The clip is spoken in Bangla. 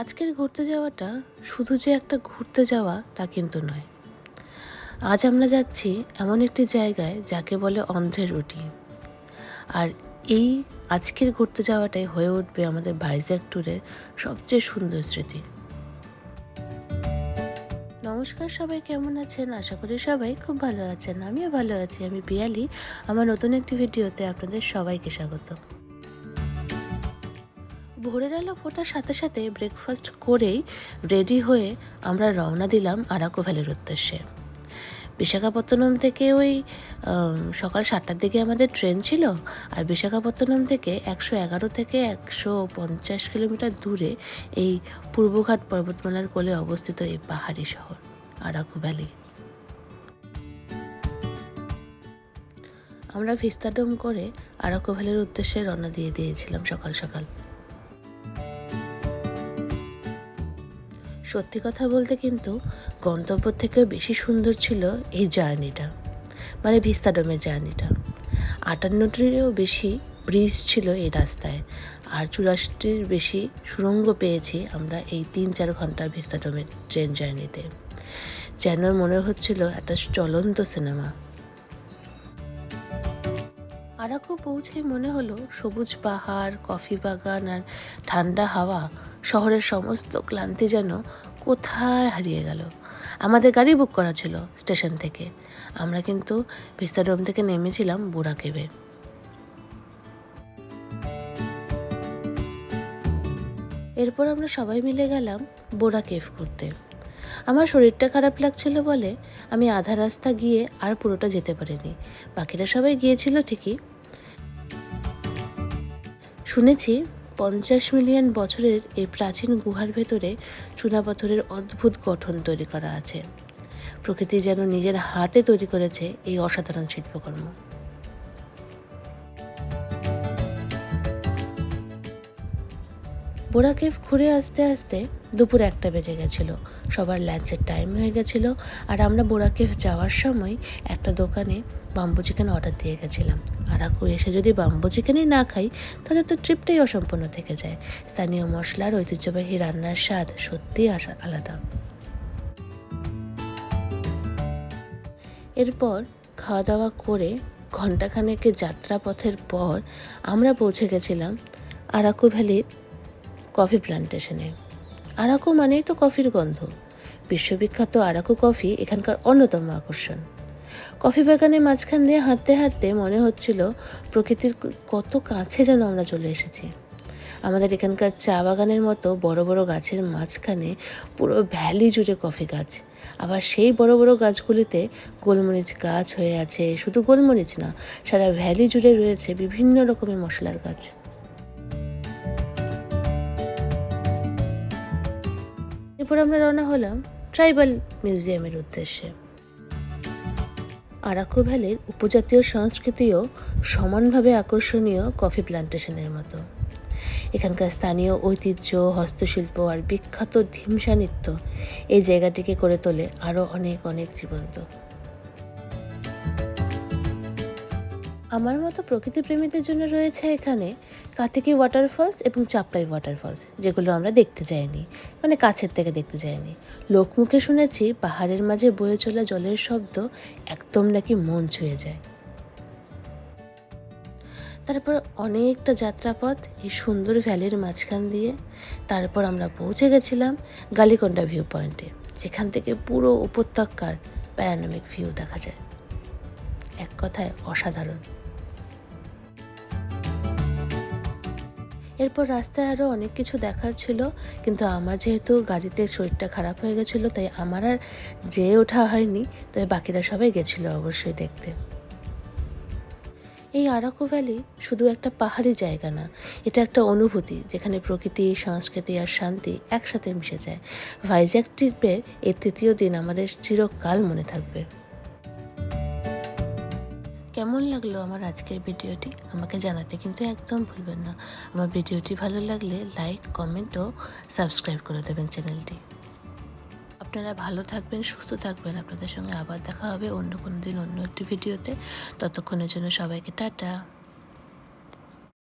আজকের ঘুরতে যাওয়াটা শুধু যে একটা ঘুরতে যাওয়া তা কিন্তু নয়। আজ আমরা যাচ্ছি এমন একটি জায়গায় যাকে বলে অন্ধ্রের উটি। আর এই আজকের ঘুরতে যাওয়াটাই হয়ে উঠবে আমাদের ভাইজ্যাক ট্যুরের সবচেয়ে সুন্দর স্মৃতি। নমস্কার, সবাই কেমন আছেন? আশা করি সবাই খুব ভালো আছেন। আমিও ভালো আছি। আমি পিয়ালি। আমার নতুন একটি ভিডিওতে আপনাদের সবাইকে স্বাগত। ভোরের আলো ফোটার সাথে সাথে ব্রেকফাস্ট করেই রেডি হয়ে আমরা রওনা দিলাম আরাকু ভ্যালির উদ্দেশ্যে। বিশাখাপত্তনম থেকে ওই সকাল 7টার দিকে আমাদের ট্রেন ছিল। আর বিশাখাপত্তনম থেকে 111 থেকে 150 কিলোমিটার দূরে এই পূর্বঘাট পর্বতমালার কোলে অবস্থিত এই পাহাড়ি শহর আরাকু ভ্যালি। আমরা ভিস্তাডোম করে আরাকু ভ্যালির উদ্দেশ্যে রওনা দিয়েছিলাম সকাল সকাল। সত্যি কথা বলতে কিন্তু গন্তব্য থেকে বেশি সুন্দর ছিল এই জার্নিটা, মানে ভিস্তাডোমের জার্নিটা। 58টিরও বেশি ব্রিজ ছিল এই রাস্তায়, আর 84টির বেশি সুড়ঙ্গ পেয়েছি আমরা এই 3-4 ঘন্টার ভিস্তাডোমের ট্রেন জার্নিতে। যেন মনে হচ্ছিল একটা চলন্ত সিনেমা। আরাকু পৌঁছে মনে হলো সবুজ পাহাড়, কফি বাগান আর ঠান্ডা হাওয়া শহরের সমস্ত ক্লান্তি যেন কোথায় হারিয়ে গেল। আমাদের গাড়ি বুক করা ছিল স্টেশন থেকে। আমরা কিন্তু ভিস্তাডোম থেকে নেমেছিলাম বোরা কেভে। এরপর আমরা সবাই মিলে গেলাম বোরা কেভ ঘুরতে। আমার শরীরটা খারাপ লাগছিল বলে আমি আধা রাস্তা গিয়ে আর পুরোটা যেতে পারিনি। বাকিরা সবাই গিয়েছিল ঠিকই। শুনেছি 50 মিলিয়ন বছরের এই প্রাচীন গুহার ভেতরে চুনাপাথরের অদ্ভুত গঠন তৈরি করা আছে। প্রকৃতি যেন নিজের হাতে তৈরি করেছে এই অসাধারণ শিল্পকর্ম। বোরা কেভ ঘুরে আসতে আসতে দুপুর 1টা বেজে গেছিল। সবার লাঞ্চের টাইম হয়ে গেছিল। আর আমরা বোরা কেভ যাওয়ার সময় একটা দোকানে বাম্বু চিকেন অর্ডার দিয়ে গেছিলাম। আরাকু এসে যদি বাম্বু চিকেনই না খাই তাহলে তো ট্রিপটাই অসম্পূর্ণ থেকে যায়। স্থানীয় মশলার ঐতিহ্যবাহী রান্নার স্বাদ সত্যিই আলাদা। এরপর খাওয়া দাওয়া করে ঘণ্টাখানেকের যাত্রাপথের পর আমরা পৌঁছে গেছিলাম আরাকু ভ্যালির কফি প্ল্যান্টেশনে। আরাকু মানেই তো কফির গন্ধ। বিশ্ববিখ্যাত আরাকু কফি এখানকার অন্যতম আকর্ষণ। কফি বাগানের মাঝখান দিয়ে হাঁটতে হাঁটতে মনে হচ্ছিল প্রকৃতির কত কাছে যেন আমরা চলে এসেছি। আমাদের এখানকার চা বাগানের মতো বড় বড় গাছের মাঝখানে পুরো ভ্যালি জুড়ে কফি গাছ। আবার সেই বড় বড় গাছগুলিতে গোলমরিচ গাছ হয়ে আছে। শুধু গোলমরিচ না, সারা ভ্যালি জুড়ে রয়েছে বিভিন্ন রকমের মশলার গাছ। এরপর আমরা রওনা হলাম ট্রাইবাল মিউজিয়ামের উদ্দেশ্যে। আরাকু ভ্যালির উপজাতীয় সংস্কৃতিও সমানভাবে আকর্ষণীয় কফি প্ল্যান্টেশনের মতো। এখানকার স্থানীয় ঐতিহ্য, হস্তশিল্প আর বিখ্যাত ধিমসা নৃত্য এই জায়গাটিকে করে তোলে আরও অনেক অনেক জীবন্ত। আমার মতো প্রকৃতিপ্রেমীদের জন্য রয়েছে এখানে কাতেকি ওয়াটারফলস এবং চাপড়াই ওয়াটারফলস, যেগুলো আমরা দেখতে যাইনি, মানে কাছের থেকে দেখতে যাইনি। লোকমুখে শুনেছি পাহাড়ের মাঝে বয়ে চলা জলের শব্দ একদম নাকি মন ছুঁয়ে যায়। তারপর অনেকটা যাত্রাপথ এই সুন্দর ভ্যালির মাঝখান দিয়ে। তারপর আমরা পৌঁছে গেছিলাম গালিকোন্ডা ভিউ পয়েন্টে, যেখান থেকে পুরো উপত্যকার প্যানোরামিক ভিউ দেখা যায়। এক কথায় অসাধারণ। এরপর রাস্তায় আরও অনেক কিছু দেখার ছিল, কিন্তু আমার যেহেতু গাড়িতে শরীরটা খারাপ হয়ে গেছিলো তাই আমার আর যেয়ে ওঠা হয়নি। তবে বাকিরা সবাই গেছিলো অবশ্যই দেখতে। এই আরাকু ভ্যালি শুধু একটা পাহাড়ি জায়গা না, এটা একটা অনুভূতি যেখানে প্রকৃতি, সংস্কৃতি আর শান্তি একসাথে মিশে যায়। ভাইজ্যাক ট্রিপের এই 3য় দিন আমাদের চিরকাল মনে থাকবে। কেমন লাগলো আমার আজকের ভিডিওটি আমাকে জানাতে কিন্তু একদম ভুলবেন না। আমার ভিডিওটি ভালো লাগলে লাইক, কমেন্ট ও সাবস্ক্রাইব করে দেবেন চ্যানেলটি। আপনারা ভালো থাকবেন, সুস্থ থাকবেন। আপনাদের সঙ্গে আবার দেখা হবে অন্য কোনো দিন অন্য একটি ভিডিওতে। ততক্ষণের জন্য সবাইকে টাটা।